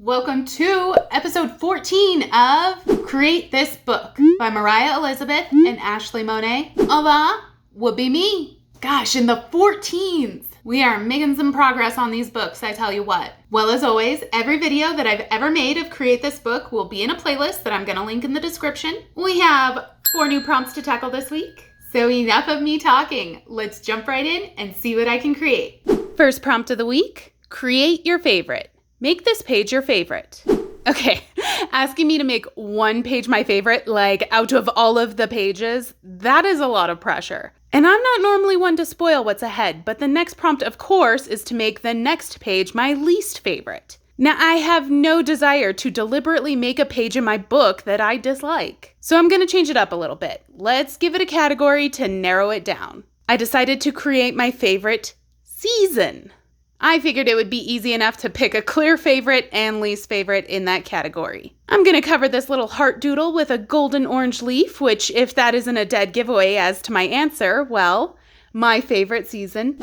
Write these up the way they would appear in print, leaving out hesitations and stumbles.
Welcome to episode 14 of Create This Book by Mariah Elizabeth and Ashleigh Monet. That would be me. Gosh, in the 14s. We are making some progress on these books, I tell you what. Well, as always, every video that I've ever made of Create This Book will be in a playlist that I'm going to link in the description. We have 4 new prompts to tackle this week. So enough of me talking. Let's jump right in and see what I can create. First prompt of the week, create your favorite. Make this page your favorite. Okay, asking me to make one page my favorite, like out of all of the pages, that is a lot of pressure. And I'm not normally one to spoil what's ahead, but the next prompt, of course, is to make the next page my least favorite. Now, I have no desire to deliberately make a page in my book that I dislike. So I'm going to change it up a little bit. Let's give it a category to narrow it down. I decided to create my favorite season. I figured it would be easy enough to pick a clear favorite and least favorite in that category. I'm going to cover this little heart doodle with a golden orange leaf, which if that isn't a dead giveaway as to my answer, well, my favorite season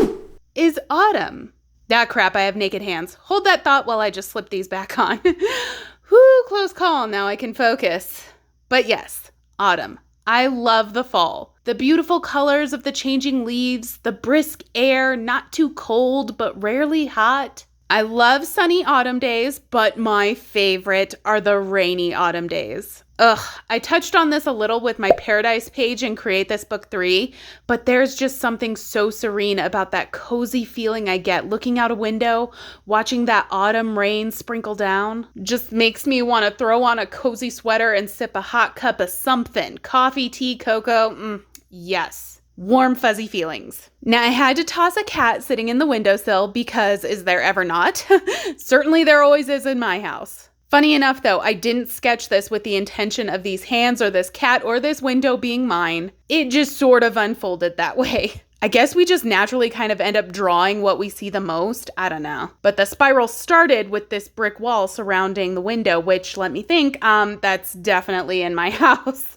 is autumn. Ah, crap, I have naked hands. Hold that thought while I just slip these back on. Whew, close call, now I can focus. But yes, autumn. I love the fall. The beautiful colors of the changing leaves, the brisk air, not too cold but rarely hot. I love sunny autumn days, but my favorite are the rainy autumn days. I touched on this a little with my Paradise page in Create This Book 3, but there's just something so serene about that cozy feeling I get looking out a window, watching that autumn rain sprinkle down. Just makes me want to throw on a cozy sweater and sip a hot cup of something. Coffee, tea, cocoa, yes. Warm, fuzzy feelings. Now, I had to toss a cat sitting in the windowsill because is there ever not? Certainly there always is in my house. Funny enough, though, I didn't sketch this with the intention of these hands or this cat or this window being mine. It just sort of unfolded that way. I guess we just naturally kind of end up drawing what we see the most. I don't know. But the spiral started with this brick wall surrounding the window, which, let me think, that's definitely in my house.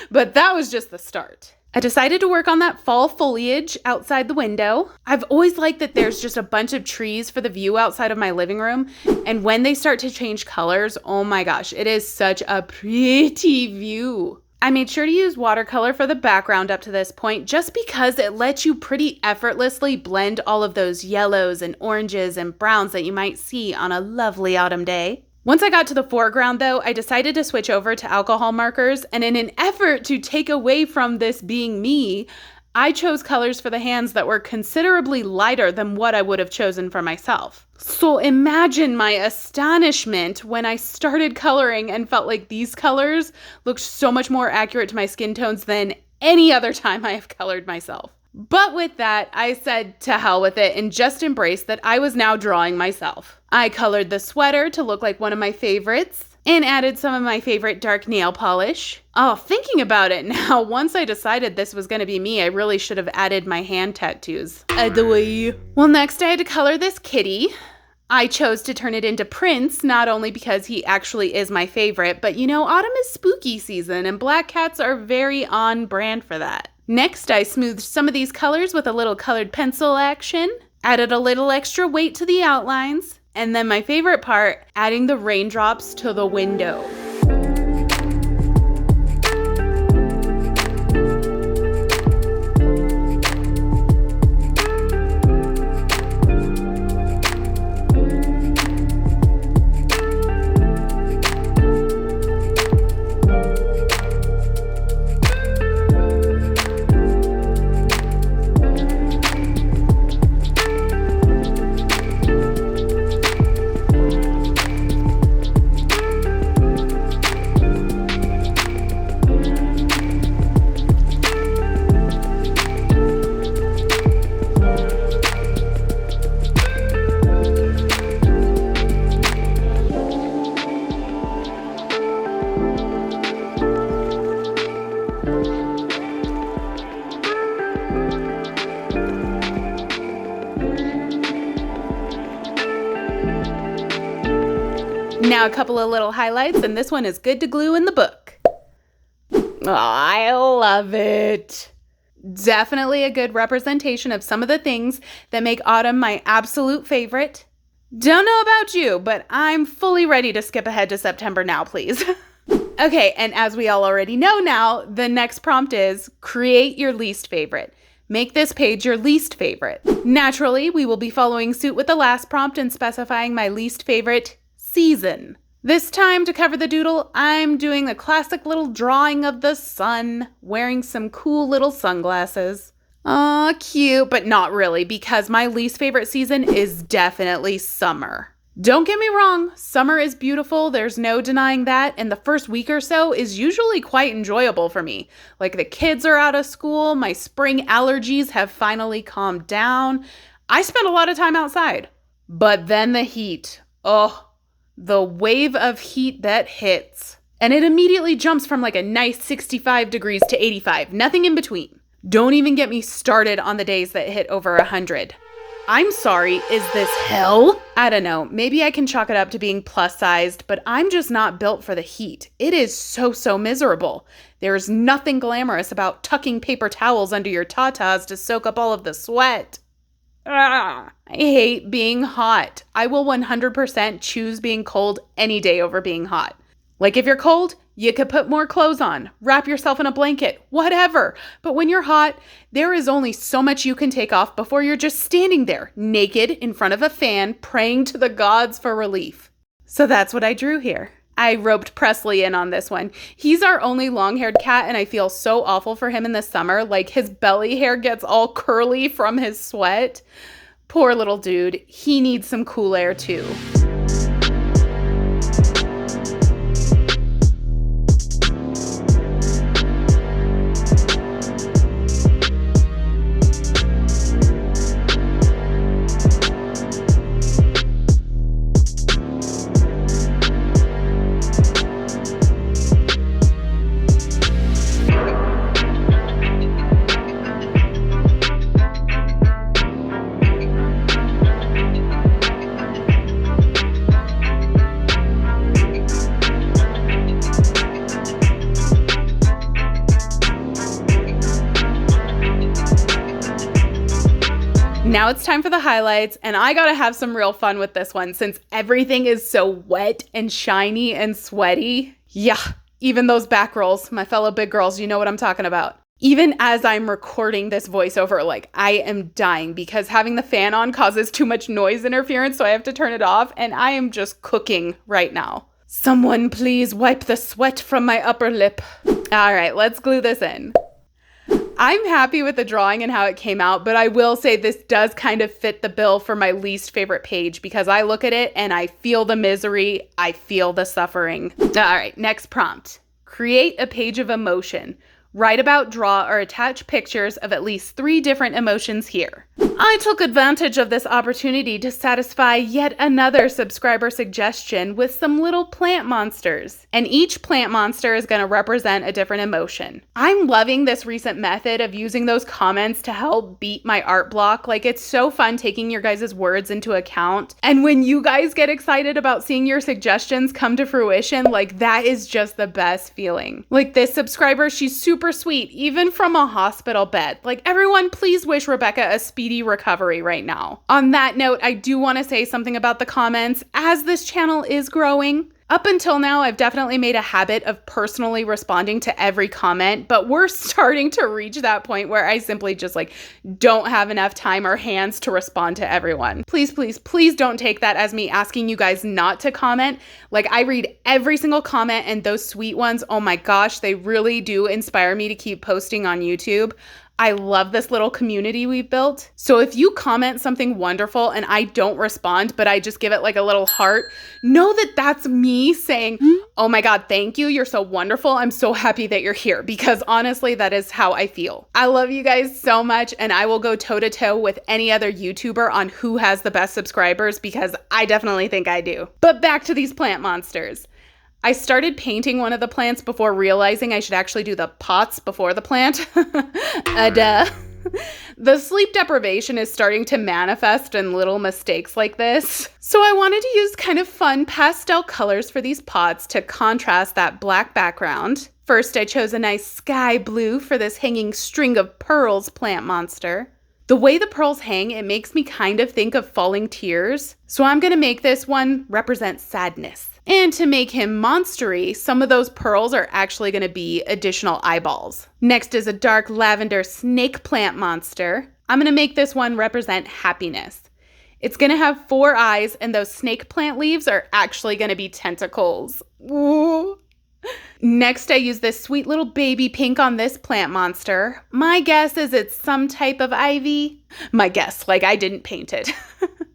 But that was just the start. I decided to work on that fall foliage outside the window. I've always liked that there's just a bunch of trees for the view outside of my living room. And when they start to change colors, oh my gosh, it is such a pretty view. I made sure to use watercolor for the background up to this point just because it lets you pretty effortlessly blend all of those yellows and oranges and browns that you might see on a lovely autumn day. Once I got to the foreground, though, I decided to switch over to alcohol markers, and in an effort to take away from this being me, I chose colors for the hands that were considerably lighter than what I would have chosen for myself. So imagine my astonishment when I started coloring and felt like these colors looked so much more accurate to my skin tones than any other time I have colored myself. But with that, I said to hell with it and just embraced that I was now drawing myself. I colored the sweater to look like one of my favorites and added some of my favorite dark nail polish. Thinking about it now, once I decided this was going to be me, I really should have added my hand tattoos. Well, next I had to color this kitty. I chose to turn it into Prince, not only because he actually is my favorite, but autumn is spooky season and black cats are very on brand for that. Next, I smoothed some of these colors with a little colored pencil action, added a little extra weight to the outlines, and then my favorite part, adding the raindrops to the window. Now a couple of little highlights, and this one is good to glue in the book. I love it. Definitely a good representation of some of the things that make autumn my absolute favorite. Don't know about you, but I'm fully ready to skip ahead to September now, please. Okay, and as we all already know now, the next prompt is create your least favorite. Make this page your least favorite. Naturally, we will be following suit with the last prompt and specifying my least favorite season. This time, to cover the doodle, I'm doing a classic little drawing of the sun, wearing some cool little sunglasses. Aw, cute, but not really, because my least favorite season is definitely summer. Don't get me wrong, summer is beautiful, there's no denying that, and the first week or so is usually quite enjoyable for me. Like the kids are out of school, my spring allergies have finally calmed down. I spend a lot of time outside. But then the heat. Oh, the wave of heat that hits. And it immediately jumps from like a nice 65 degrees to 85, nothing in between. Don't even get me started on the days that hit over 100. I'm sorry, is this hell? I don't know, maybe I can chalk it up to being plus sized, but I'm just not built for the heat. It is so miserable. There's nothing glamorous about tucking paper towels under your tatas to soak up all of the sweat. I hate being hot. I will 100% choose being cold any day over being hot. Like if you're cold, you could put more clothes on, wrap yourself in a blanket, whatever. But when you're hot, there is only so much you can take off before you're just standing there, naked in front of a fan, praying to the gods for relief. So that's what I drew here. I roped Presley in on this one. He's our only long-haired cat, and I feel so awful for him in the summer. Like his belly hair gets all curly from his sweat. Poor little dude. He needs some cool air too. Now it's time for the highlights, and I gotta have some real fun with this one since everything is so wet and shiny and sweaty. Yeah, even those back rolls, my fellow big girls, you know what I'm talking about. Even as I'm recording this voiceover, like I am dying because having the fan on causes too much noise interference, so I have to turn it off, and I am just cooking right now. Someone please wipe the sweat from my upper lip. All right, let's glue this in. I'm happy with the drawing and how it came out, but I will say this does kind of fit the bill for my least favorite page because I look at it and I feel the misery, I feel the suffering. All right, next prompt. Create a page of emotion. Write about, draw, or attach pictures of at least 3 different emotions here. I took advantage of this opportunity to satisfy yet another subscriber suggestion with some little plant monsters. And each plant monster is going to represent a different emotion. I'm loving this recent method of using those comments to help beat my art block. Like, it's so fun taking your guys' words into account. And when you guys get excited about seeing your suggestions come to fruition, like, that is just the best feeling. Like this subscriber, she's super sweet, even from a hospital bed. Like, everyone, please wish Rebecca a speedy recovery right now. On that note, I do want to say something about the comments. As this channel is growing, up until now, I've definitely made a habit of personally responding to every comment, but we're starting to reach that point where I simply just like don't have enough time or hands to respond to everyone. Please, please, please don't take that as me asking you guys not to comment. Like, I read every single comment, and those sweet ones, oh my gosh, they really do inspire me to keep posting on YouTube. I love this little community we've built. So if you comment something wonderful and I don't respond, but I just give it like a little heart, know that that's me saying, oh my God, thank you. You're so wonderful. I'm so happy that you're here, because honestly, that is how I feel. I love you guys so much, and I will go toe to toe with any other YouTuber on who has the best subscribers, because I definitely think I do. But back to these plant monsters. I started painting one of the plants before realizing I should actually do the pots before the plant. Duh. The sleep deprivation is starting to manifest in little mistakes like this. So I wanted to use kind of fun pastel colors for these pots to contrast that black background. First, I chose a nice sky blue for this hanging string of pearls plant monster. The way the pearls hang, it makes me kind of think of falling tears. So I'm going to make this one represent sadness. And to make him monstery, some of those pearls are actually going to be additional eyeballs. Next is a dark lavender snake plant monster. I'm going to make this one represent happiness. It's going to have 4 eyes, and those snake plant leaves are actually going to be tentacles. Ooh. Next, I use this sweet little baby pink on this plant monster. My guess is it's some type of ivy. My guess, like I didn't paint it.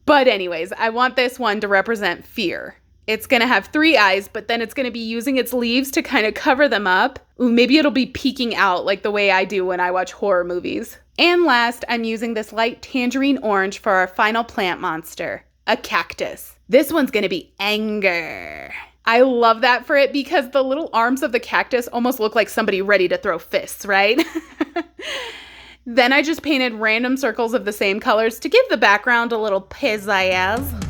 But anyways, I want this one to represent fear. It's going to have 3 eyes, but then it's going to be using its leaves to kind of cover them up. Ooh, maybe it'll be peeking out like the way I do when I watch horror movies. And last, I'm using this light tangerine orange for our final plant monster, a cactus. This one's going to be anger. I love that for it because the little arms of the cactus almost look like somebody ready to throw fists, right? Then I just painted random circles of the same colors to give the background a little pizzazz.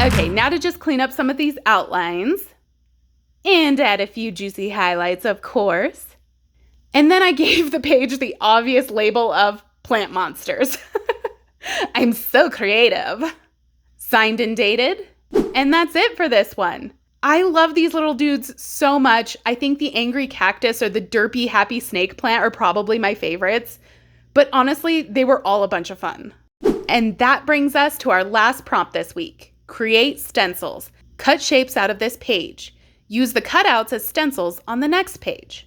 Okay, now to just clean up some of these outlines and add a few juicy highlights, of course. And then I gave the page the obvious label of plant monsters. I'm so creative. Signed and dated. And that's it for this one. I love these little dudes so much. I think the angry cactus or the derpy happy snake plant are probably my favorites. But honestly, they were all a bunch of fun. And that brings us to our last prompt this week. Create stencils. Cut shapes out of this page. Use the cutouts as stencils on the next page.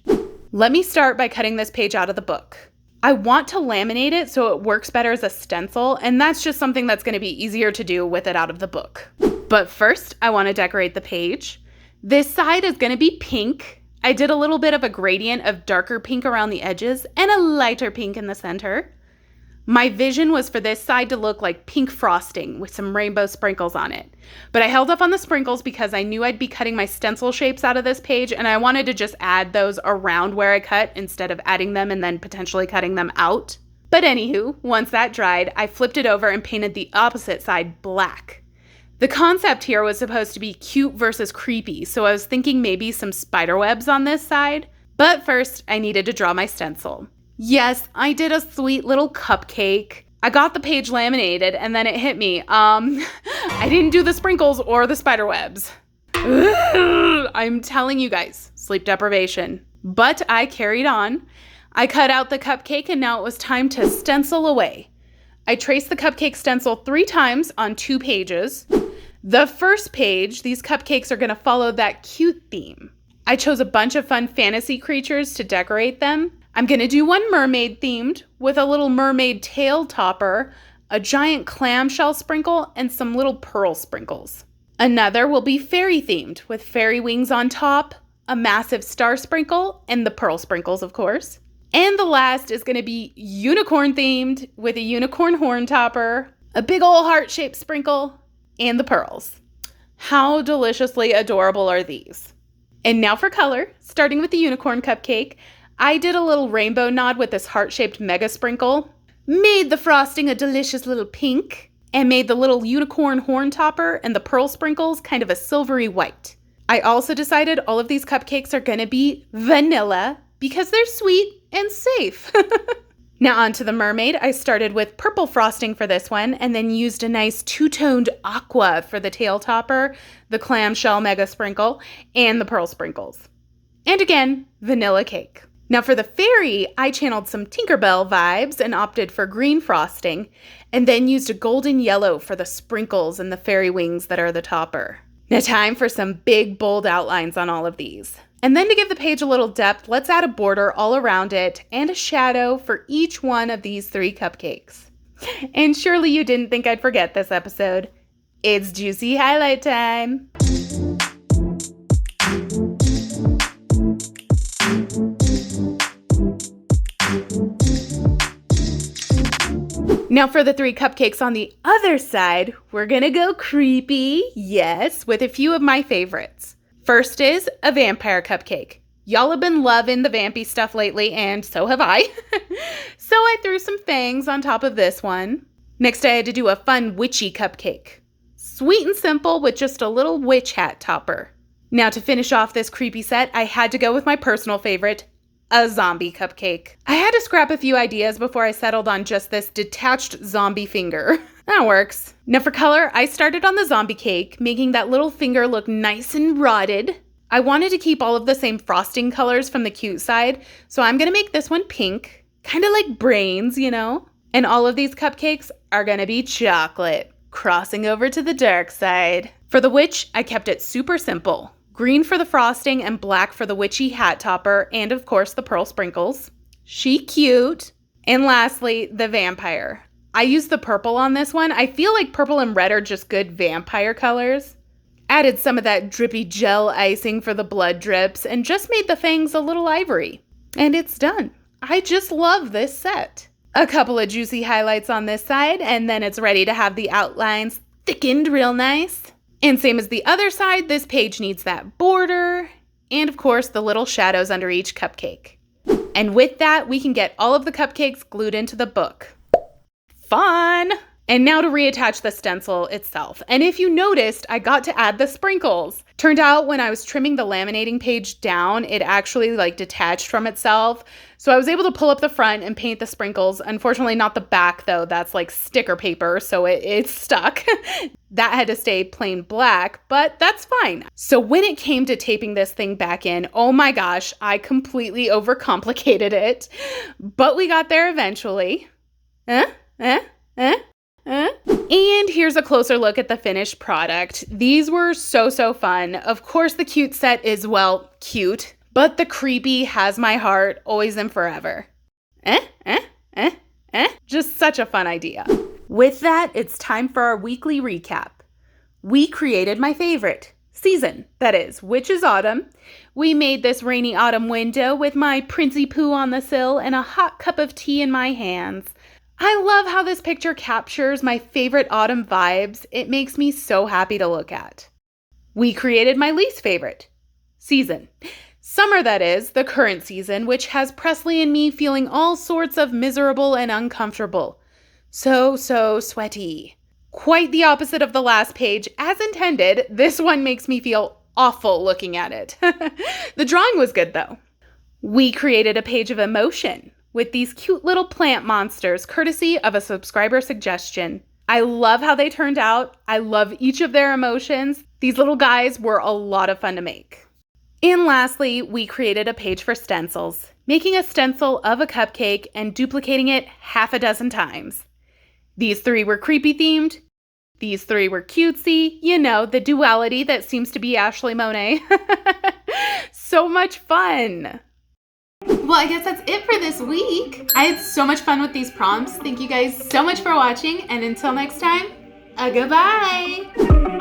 Let me start by cutting this page out of the book. I want to laminate it so it works better as a stencil, and that's just something that's going to be easier to do with it out of the book. But first, I want to decorate the page. This side is going to be pink. I did a little bit of a gradient of darker pink around the edges and a lighter pink in the center. My vision was for this side to look like pink frosting with some rainbow sprinkles on it. But I held up on the sprinkles because I knew I'd be cutting my stencil shapes out of this page, and I wanted to just add those around where I cut instead of adding them and then potentially cutting them out. But anywho, once that dried, I flipped it over and painted the opposite side black. The concept here was supposed to be cute versus creepy, so I was thinking maybe some spider webs on this side. But first, I needed to draw my stencil. Yes, I did a sweet little cupcake. I got the page laminated and then it hit me. I didn't do the sprinkles or the spider webs. I'm telling you guys, sleep deprivation. But I carried on. I cut out the cupcake and now it was time to stencil away. I traced the cupcake stencil 3 times on 2 pages. The first page, these cupcakes are going to follow that cute theme. I chose a bunch of fun fantasy creatures to decorate them. I'm going to do one mermaid themed with a little mermaid tail topper, a giant clamshell sprinkle, and some little pearl sprinkles. Another will be fairy themed with fairy wings on top, a massive star sprinkle, and the pearl sprinkles, of course. And the last is going to be unicorn themed with a unicorn horn topper, a big ol' heart-shaped sprinkle, and the pearls. How deliciously adorable are these? And now for color, starting with the unicorn cupcake. I did a little rainbow nod with this heart-shaped mega sprinkle, made the frosting a delicious little pink, and made the little unicorn horn topper and the pearl sprinkles kind of a silvery white. I also decided all of these cupcakes are going to be vanilla because they're sweet and safe. Now onto the mermaid. I started with purple frosting for this one and then used a nice 2-toned aqua for the tail topper, the clamshell mega sprinkle, and the pearl sprinkles. And again, vanilla cake. Now for the fairy, I channeled some Tinkerbell vibes and opted for green frosting, and then used a golden yellow for the sprinkles and the fairy wings that are the topper. Now time for some big, bold outlines on all of these. And then to give the page a little depth, let's add a border all around it and a shadow for each one of these 3 cupcakes. And surely you didn't think I'd forget this episode. It's juicy highlight time. Now for the 3 cupcakes on the other side, we're gonna go creepy, yes, with a few of my favorites. First is a vampire cupcake. Y'all have been loving the vampy stuff lately, and so have I. So I threw some fangs on top of this one. Next I had to do a fun witchy cupcake. Sweet and simple with just a little witch hat topper. Now to finish off this creepy set, I had to go with my personal favorite, a zombie cupcake. I had to scrap a few ideas before I settled on just this detached zombie finger. That works. Now for color, I started on the zombie cake, making that little finger look nice and rotted. I wanted to keep all of the same frosting colors from the cute side, so I'm gonna make this one pink, kind of like brains, you know? And all of these cupcakes are gonna be chocolate, crossing over to the dark side. For the witch, I kept it super simple. Green for the frosting and black for the witchy hat topper, and of course the pearl sprinkles. She cute. And lastly, the vampire. I used the purple on this one. I feel like purple and red are just good vampire colors. Added some of that drippy gel icing for the blood drips and just made the fangs a little ivory. And it's done. I just love this set. A couple of juicy highlights on this side, and then it's ready to have the outlines thickened real nice. And same as the other side, this page needs that border and of course the little shadows under each cupcake. And with that, we can get all of the cupcakes glued into the book. Fun! And now to reattach the stencil itself. And if you noticed, I got to add the sprinkles. Turned out when I was trimming the laminating page down, it actually detached from itself. So I was able to pull up the front and paint the sprinkles. Unfortunately, not the back though. That's like sticker paper, so it's stuck. That had to stay plain black, but that's fine. So when it came to taping this thing back in, oh my gosh, I completely overcomplicated it. But we got there eventually. And here's a closer look at the finished product. These were so fun. Of course, the cute set is, well, cute, but the creepy has my heart always and forever. Just such a fun idea. With that, it's time for our weekly recap. We created my favorite season, that is, which is autumn. We made this rainy autumn window with my Princey Pooh on the sill and a hot cup of tea in my hands. I love how this picture captures my favorite autumn vibes. It makes me so happy to look at. We created my least favorite season. Summer, that is, the current season, which has Presley and me feeling all sorts of miserable and uncomfortable. So sweaty. Quite the opposite of the last page. As intended, this one makes me feel awful looking at it. The drawing was good though. We created a page of emotion with these cute little plant monsters, courtesy of a subscriber suggestion. I love how they turned out. I love each of their emotions. These little guys were a lot of fun to make. And lastly, we created a page for stencils, making a stencil of a cupcake and duplicating it half a dozen times. These 3 were creepy themed. These 3 were cutesy. You know, the duality that seems to be Ashleigh Monet. So much fun. Well, I guess that's it for this week. I had so much fun with these prompts. Thank you guys so much for watching, and until next time, goodbye.